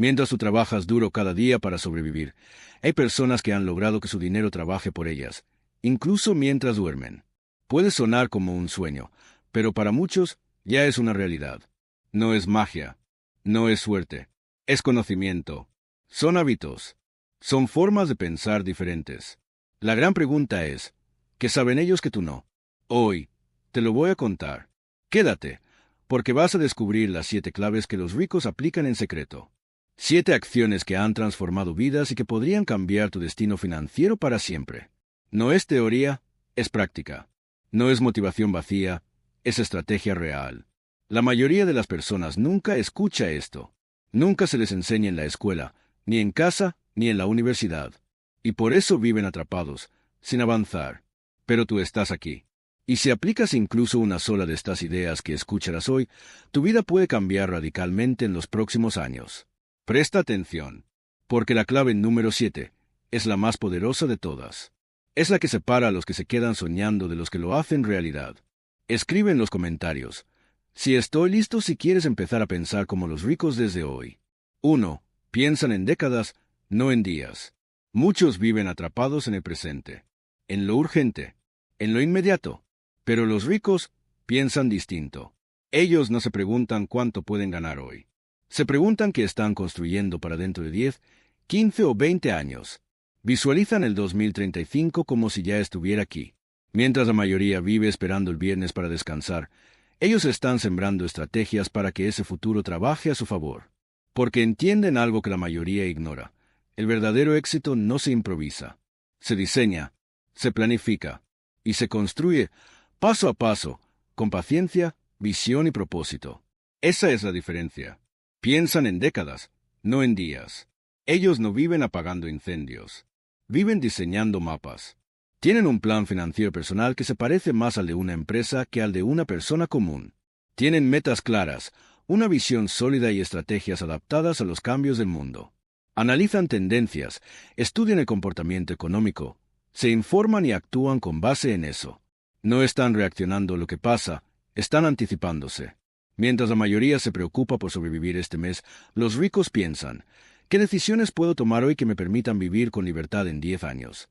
Mientras tú trabajas duro cada día para sobrevivir, hay personas que han logrado que su dinero trabaje por ellas, incluso mientras duermen. Puede sonar como un sueño, pero para muchos ya es una realidad. No es magia, no es suerte, es conocimiento. Son hábitos, son formas de pensar diferentes. La gran pregunta es, ¿qué saben ellos que tú no? Hoy, te lo voy a contar. Quédate, porque vas a descubrir las 7 claves que los ricos aplican en secreto. 7 acciones que han transformado vidas y que podrían cambiar tu destino financiero para siempre. No es teoría, es práctica. No es motivación vacía, es estrategia real. La mayoría de las personas nunca escucha esto. Nunca se les enseña en la escuela, ni en casa, ni en la universidad. Y por eso viven atrapados, sin avanzar. Pero tú estás aquí. Y si aplicas incluso una sola de estas ideas que escucharás hoy, tu vida puede cambiar radicalmente en los próximos años. Presta atención, porque la clave número 7 es la más poderosa de todas. Es la que separa a los que se quedan soñando de los que lo hacen realidad. Escribe en los comentarios. Si estoy listo si quieres empezar a pensar como los ricos desde hoy. 1. Piensan en décadas, no en días. Muchos viven atrapados en el presente, en lo urgente, en lo inmediato. Pero los ricos piensan distinto. Ellos no se preguntan cuánto pueden ganar hoy. Se preguntan qué están construyendo para dentro de 10, 15 o 20 años. Visualizan el 2035 como si ya estuviera aquí. Mientras la mayoría vive esperando el viernes para descansar, ellos están sembrando estrategias para que ese futuro trabaje a su favor. Porque entienden algo que la mayoría ignora. El verdadero éxito no se improvisa. Se diseña, se planifica y se construye paso a paso, con paciencia, visión y propósito. Esa es la diferencia. Piensan en décadas, no en días. Ellos no viven apagando incendios. Viven diseñando mapas. Tienen un plan financiero personal que se parece más al de una empresa que al de una persona común. Tienen metas claras, una visión sólida y estrategias adaptadas a los cambios del mundo. Analizan tendencias, estudian el comportamiento económico, se informan y actúan con base en eso. No están reaccionando a lo que pasa, están anticipándose. Mientras la mayoría se preocupa por sobrevivir este mes, los ricos piensan, ¿qué decisiones puedo tomar hoy que me permitan vivir con libertad en 10 años?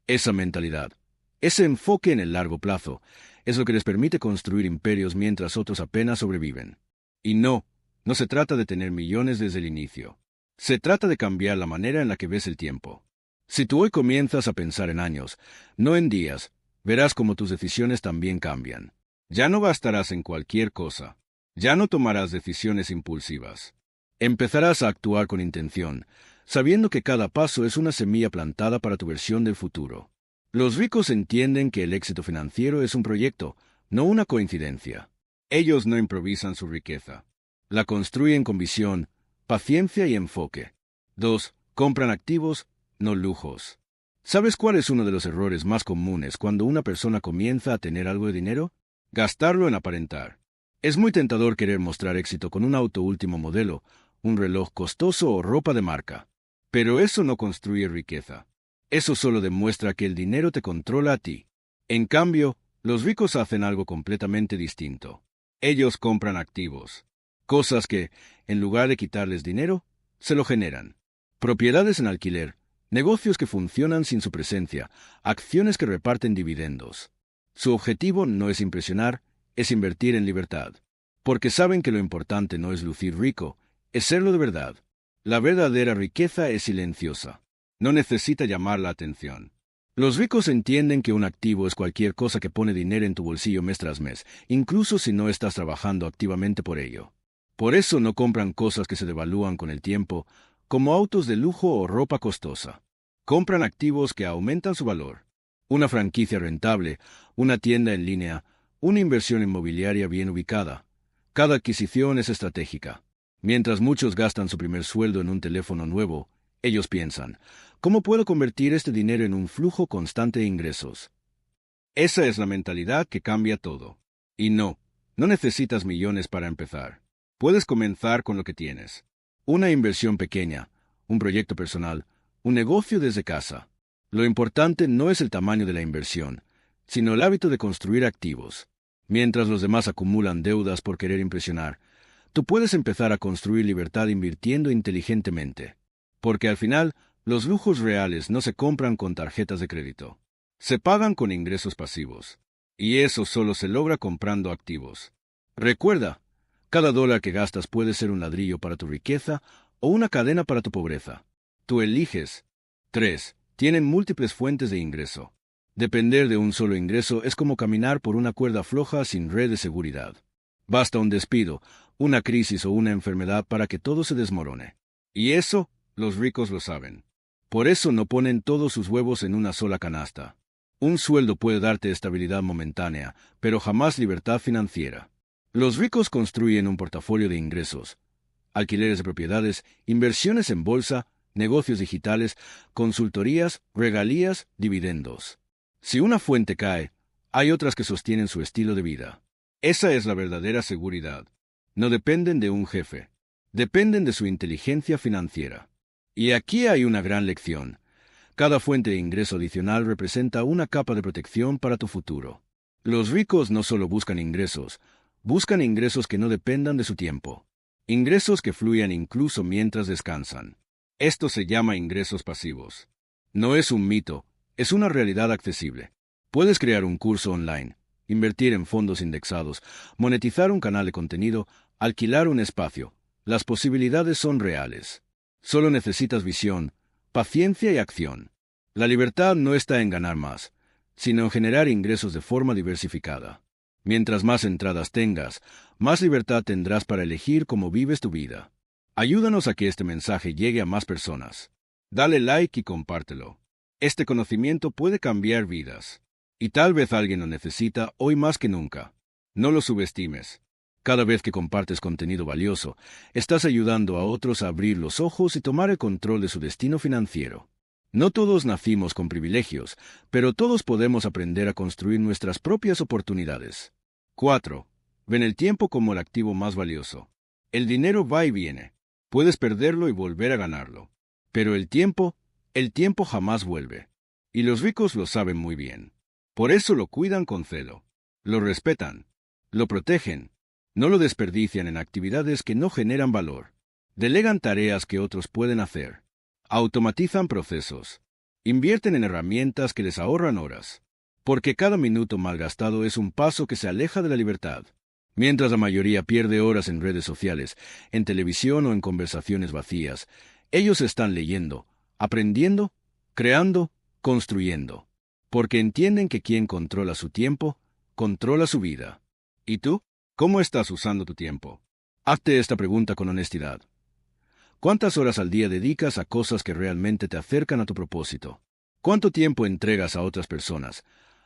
Esa mentalidad, ese enfoque en el largo plazo, es lo que les permite construir imperios mientras otros apenas sobreviven. Y no se trata de tener millones desde el inicio. Se trata de cambiar la manera en la que ves el tiempo. Si tú hoy comienzas a pensar en años, no en días, verás cómo tus decisiones también cambian. Ya no gastarás en cualquier cosa. Ya no tomarás decisiones impulsivas. Empezarás a actuar con intención, sabiendo que cada paso es una semilla plantada para tu versión del futuro. Los ricos entienden que el éxito financiero es un proyecto, no una coincidencia. Ellos no improvisan su riqueza. La construyen con visión, paciencia y enfoque. 2. Compran activos, no lujos. ¿Sabes cuál es uno de los errores más comunes cuando una persona comienza a tener algo de dinero? Gastarlo en aparentar. Es muy tentador querer mostrar éxito con un auto último modelo, un reloj costoso o ropa de marca. Pero eso no construye riqueza. Eso solo demuestra que el dinero te controla a ti. En cambio, los ricos hacen algo completamente distinto. Ellos compran activos. Cosas que, en lugar de quitarles dinero, se lo generan. Propiedades en alquiler, negocios que funcionan sin su presencia, acciones que reparten dividendos. Su objetivo no es impresionar, es invertir en libertad. Porque saben que lo importante no es lucir rico, es serlo de verdad. La verdadera riqueza es silenciosa. No necesita llamar la atención. Los ricos entienden que un activo es cualquier cosa que pone dinero en tu bolsillo mes tras mes, incluso si no estás trabajando activamente por ello. Por eso no compran cosas que se devalúan con el tiempo, como autos de lujo o ropa costosa. Compran activos que aumentan su valor. Una franquicia rentable, una tienda en línea, una inversión inmobiliaria bien ubicada. Cada adquisición es estratégica. Mientras muchos gastan su primer sueldo en un teléfono nuevo, ellos piensan, ¿cómo puedo convertir este dinero en un flujo constante de ingresos? Esa es la mentalidad que cambia todo. Y no necesitas millones para empezar. Puedes comenzar con lo que tienes. Una inversión pequeña, un proyecto personal, un negocio desde casa. Lo importante no es el tamaño de la inversión, sino el hábito de construir activos. Mientras los demás acumulan deudas por querer impresionar, Tú puedes empezar a construir libertad invirtiendo inteligentemente. Porque al final, los lujos reales no se compran con tarjetas de crédito. Se pagan con ingresos pasivos. Y eso solo se logra comprando activos. Recuerda, cada dólar que gastas puede ser un ladrillo para tu riqueza o una cadena para tu pobreza. Tú eliges. 3. Tienen múltiples fuentes de ingreso. Depender de un solo ingreso es como caminar por una cuerda floja sin red de seguridad. Basta un despido, una crisis o una enfermedad para que todo se desmorone. Y eso, los ricos lo saben. Por eso no ponen todos sus huevos en una sola canasta. Un sueldo puede darte estabilidad momentánea, pero jamás libertad financiera. Los ricos construyen un portafolio de ingresos. Alquileres de propiedades, inversiones en bolsa, negocios digitales, consultorías, regalías, dividendos. Si una fuente cae, hay otras que sostienen su estilo de vida. Esa es la verdadera seguridad. No dependen de un jefe. Dependen de su inteligencia financiera. Y aquí hay una gran lección. Cada fuente de ingreso adicional representa una capa de protección para tu futuro. Los ricos no solo buscan ingresos que no dependan de su tiempo. Ingresos que fluyan incluso mientras descansan. Esto se llama ingresos pasivos. No es un mito, es una realidad accesible. Puedes crear un curso online, invertir en fondos indexados, monetizar un canal de contenido, alquilar un espacio. Las posibilidades son reales. Solo necesitas visión, paciencia y acción. La libertad no está en ganar más, sino en generar ingresos de forma diversificada. Mientras más entradas tengas, más libertad tendrás para elegir cómo vives tu vida. Ayúdanos a que este mensaje llegue a más personas. Dale like y compártelo. Este conocimiento puede cambiar vidas. Y tal vez alguien lo necesita hoy más que nunca. No lo subestimes. Cada vez que compartes contenido valioso, estás ayudando a otros a abrir los ojos y tomar el control de su destino financiero. No todos nacimos con privilegios, pero todos podemos aprender a construir nuestras propias oportunidades. 4. Ven el tiempo como el activo más valioso. El dinero va y viene. Puedes perderlo y volver a ganarlo. Pero el tiempo jamás vuelve. Y los ricos lo saben muy bien. Por eso lo cuidan con celo. Lo respetan. Lo protegen. No lo desperdician en actividades que no generan valor. Delegan tareas que otros pueden hacer. Automatizan procesos. Invierten en herramientas que les ahorran horas. Porque cada minuto malgastado es un paso que se aleja de la libertad. Mientras la mayoría pierde horas en redes sociales, en televisión o en conversaciones vacías, ellos están leyendo, aprendiendo, creando, construyendo. Porque entienden que quien controla su tiempo, controla su vida. ¿Y tú? ¿Cómo estás usando tu tiempo? Hazte esta pregunta con honestidad. ¿Cuántas horas al día dedicas a cosas que realmente te acercan a tu propósito? ¿Cuánto tiempo entregas a otras personas,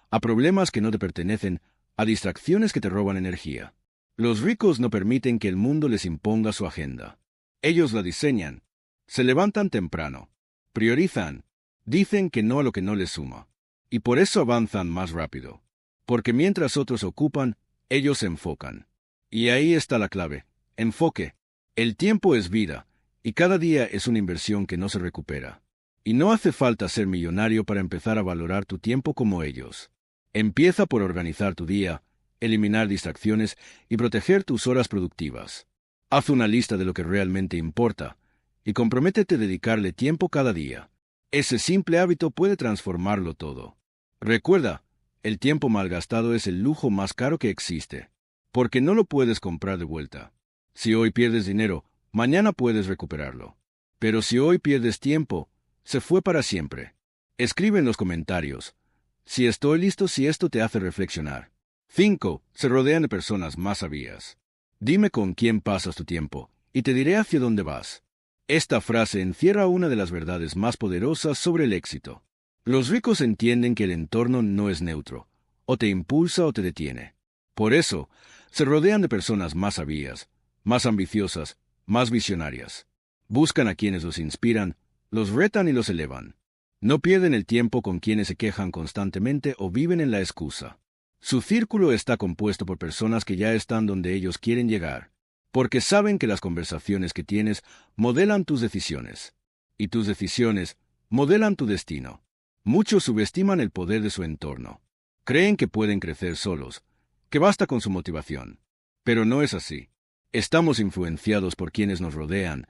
a problemas que no te pertenecen, a distracciones que te roban energía? Los ricos no permiten que el mundo les imponga su agenda. Ellos la diseñan. Se levantan temprano. Priorizan. Dicen que no a lo que no les suma. Y por eso avanzan más rápido. Porque mientras otros ocupan, ellos se enfocan. Y ahí está la clave. Enfoque. El tiempo es vida, y cada día es una inversión que no se recupera. Y no hace falta ser millonario para empezar a valorar tu tiempo como ellos. Empieza por organizar tu día, eliminar distracciones y proteger tus horas productivas. Haz una lista de lo que realmente importa, y comprométete a dedicarle tiempo cada día. Ese simple hábito puede transformarlo todo. Recuerda, el tiempo malgastado es el lujo más caro que existe, porque no lo puedes comprar de vuelta. Si hoy pierdes dinero, mañana puedes recuperarlo. Pero si hoy pierdes tiempo, se fue para siempre. Escribe en los comentarios. Si estoy listo, si esto te hace reflexionar. 5. Se rodean de personas más sabias. Dime con quién pasas tu tiempo, y te diré hacia dónde vas. Esta frase encierra una de las verdades más poderosas sobre el éxito. Los ricos entienden que el entorno no es neutro, o te impulsa o te detiene. Por eso, se rodean de personas más sabias, más ambiciosas, más visionarias. Buscan a quienes los inspiran, los retan y los elevan. No pierden el tiempo con quienes se quejan constantemente o viven en la excusa. Su círculo está compuesto por personas que ya están donde ellos quieren llegar, porque saben que las conversaciones que tienes modelan tus decisiones, y tus decisiones modelan tu destino. Muchos subestiman el poder de su entorno. Creen que pueden crecer solos, que basta con su motivación. Pero no es así. Estamos influenciados por quienes nos rodean,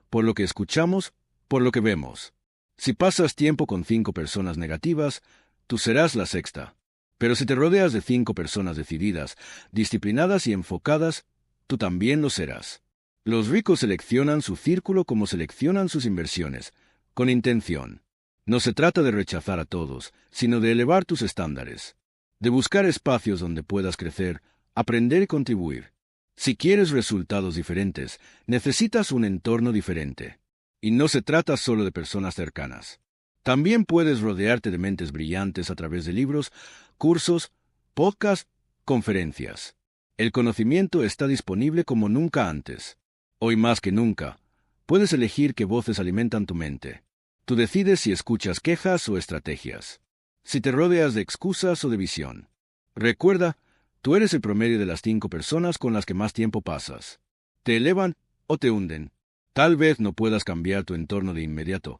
por lo que escuchamos, por lo que vemos. Si pasas tiempo con 5 personas negativas, tú serás la sexta. Pero si te rodeas de 5 personas decididas, disciplinadas y enfocadas, tú también lo serás. Los ricos seleccionan su círculo como seleccionan sus inversiones, con intención. No se trata de rechazar a todos, sino de elevar tus estándares, de buscar espacios donde puedas crecer, aprender y contribuir. Si quieres resultados diferentes, necesitas un entorno diferente. Y no se trata solo de personas cercanas. También puedes rodearte de mentes brillantes a través de libros, cursos, podcasts, conferencias. El conocimiento está disponible como nunca antes. Hoy más que nunca, puedes elegir qué voces alimentan tu mente. Tú decides si escuchas quejas o estrategias, si te rodeas de excusas o de visión. Recuerda, tú eres el promedio de las 5 personas con las que más tiempo pasas. Te elevan o te hunden. Tal vez no puedas cambiar tu entorno de inmediato,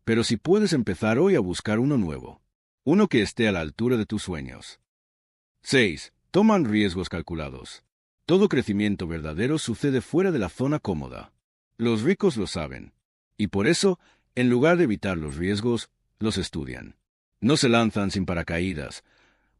pero sí puedes empezar hoy a buscar uno nuevo, uno que esté a la altura de tus sueños. 6. Toman riesgos calculados. Todo crecimiento verdadero sucede fuera de la zona cómoda. Los ricos lo saben, y por eso, en lugar de evitar los riesgos, los estudian. No se lanzan sin paracaídas,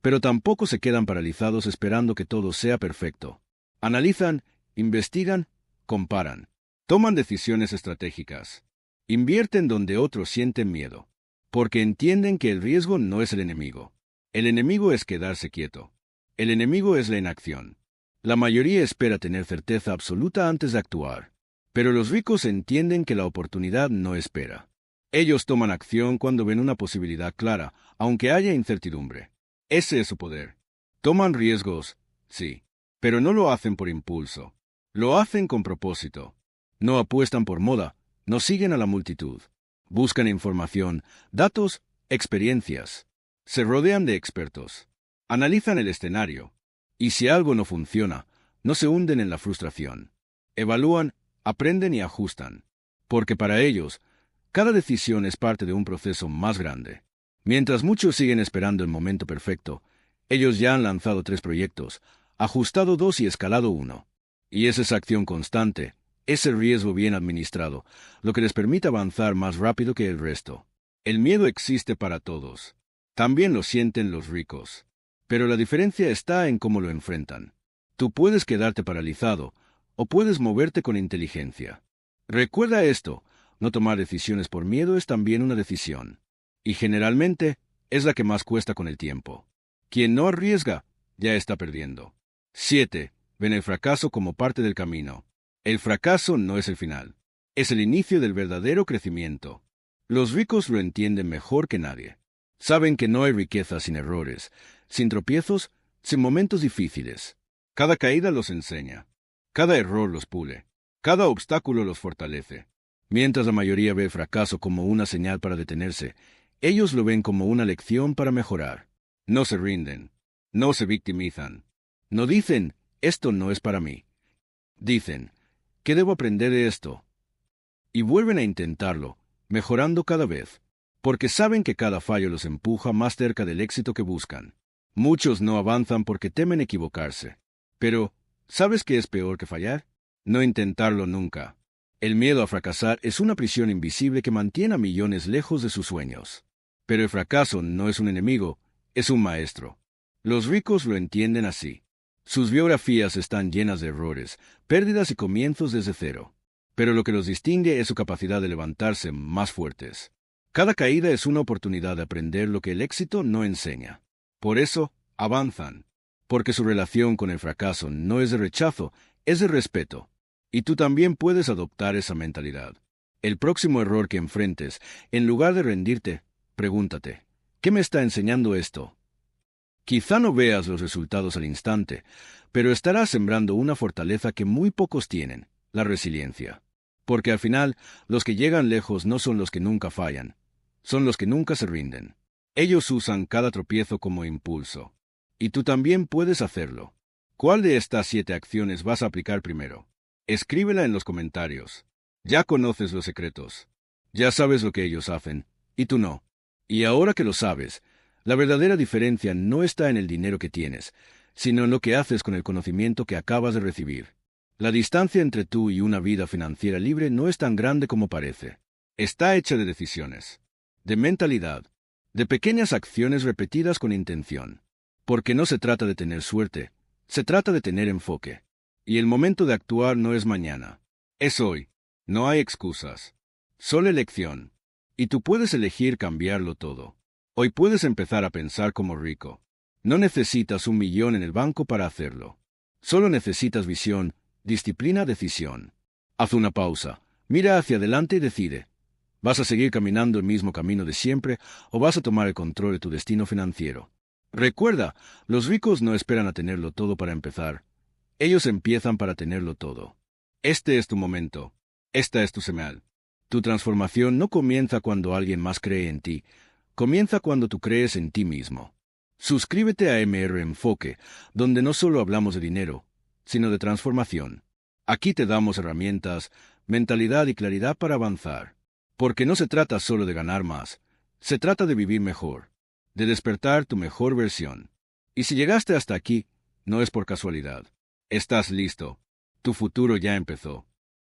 pero tampoco se quedan paralizados esperando que todo sea perfecto. Analizan, investigan, comparan. Toman decisiones estratégicas. Invierten donde otros sienten miedo, porque entienden que el riesgo no es el enemigo. El enemigo es quedarse quieto. El enemigo es la inacción. La mayoría espera tener certeza absoluta antes de actuar, pero los ricos entienden que la oportunidad no espera. Ellos toman acción cuando ven una posibilidad clara, aunque haya incertidumbre. Ese es su poder. Toman riesgos, sí, pero no lo hacen por impulso. Lo hacen con propósito. No apuestan por moda, no siguen a la multitud. Buscan información, datos, experiencias. Se rodean de expertos. Analizan el escenario. Y si algo no funciona, no se hunden en la frustración. Evalúan, aprenden y ajustan. Porque para ellos, cada decisión es parte de un proceso más grande. Mientras muchos siguen esperando el momento perfecto, ellos ya han lanzado 3 proyectos, ajustado 2 y escalado 1. Y es esa acción constante, ese riesgo bien administrado, lo que les permite avanzar más rápido que el resto. El miedo existe para todos. También lo sienten los ricos. Pero la diferencia está en cómo lo enfrentan. Tú puedes quedarte paralizado, o puedes moverte con inteligencia. Recuerda esto, no tomar decisiones por miedo es también una decisión. Y generalmente, es la que más cuesta con el tiempo. Quien no arriesga, ya está perdiendo. 7. Ven el fracaso como parte del camino. El fracaso no es el final. Es el inicio del verdadero crecimiento. Los ricos lo entienden mejor que nadie. Saben que no hay riqueza sin errores, sin tropiezos, sin momentos difíciles. Cada caída los enseña. Cada error los pule. Cada obstáculo los fortalece. Mientras la mayoría ve el fracaso como una señal para detenerse, ellos lo ven como una lección para mejorar. No se rinden. No se victimizan. No dicen, esto no es para mí. Dicen, ¿qué debo aprender de esto? Y vuelven a intentarlo, mejorando cada vez, porque saben que cada fallo los empuja más cerca del éxito que buscan. Muchos no avanzan porque temen equivocarse. Pero, ¿sabes qué es peor que fallar? No intentarlo nunca. El miedo a fracasar es una prisión invisible que mantiene a millones lejos de sus sueños. Pero el fracaso no es un enemigo, es un maestro. Los ricos lo entienden así. Sus biografías están llenas de errores, pérdidas y comienzos desde cero. Pero lo que los distingue es su capacidad de levantarse más fuertes. Cada caída es una oportunidad de aprender lo que el éxito no enseña. Por eso, avanzan. Porque su relación con el fracaso no es de rechazo, es de respeto. Y tú también puedes adoptar esa mentalidad. El próximo error que enfrentes, en lugar de rendirte, pregúntate, ¿qué me está enseñando esto? Quizá no veas los resultados al instante, pero estarás sembrando una fortaleza que muy pocos tienen, la resiliencia. Porque al final, los que llegan lejos no son los que nunca fallan, son los que nunca se rinden. Ellos usan cada tropiezo como impulso. Y tú también puedes hacerlo. ¿Cuál de estas 7 acciones vas a aplicar primero? Escríbela en los comentarios. Ya conoces los secretos. Ya sabes lo que ellos hacen, y tú no. Y ahora que lo sabes, la verdadera diferencia no está en el dinero que tienes, sino en lo que haces con el conocimiento que acabas de recibir. La distancia entre tú y una vida financiera libre no es tan grande como parece. Está hecha de decisiones, de mentalidad, de pequeñas acciones repetidas con intención. Porque no se trata de tener suerte, se trata de tener enfoque. Y el momento de actuar no es mañana, es hoy. No hay excusas, solo elección. Y tú puedes elegir cambiarlo todo. Hoy puedes empezar a pensar como rico. No necesitas 1 millón en el banco para hacerlo. Solo necesitas visión, disciplina, decisión. Haz una pausa, mira hacia adelante y decide. ¿Vas a seguir caminando el mismo camino de siempre o vas a tomar el control de tu destino financiero? Recuerda, los ricos no esperan a tenerlo todo para empezar. Ellos empiezan para tenerlo todo. Este es tu momento. Esta es tu señal. Tu transformación no comienza cuando alguien más cree en ti. Comienza cuando tú crees en ti mismo. Suscríbete a MR Enfoque, donde no solo hablamos de dinero, sino de transformación. Aquí te damos herramientas, mentalidad y claridad para avanzar. Porque no se trata solo de ganar más, se trata de vivir mejor, de despertar tu mejor versión. Y si llegaste hasta aquí, no es por casualidad. Estás listo. Tu futuro ya empezó.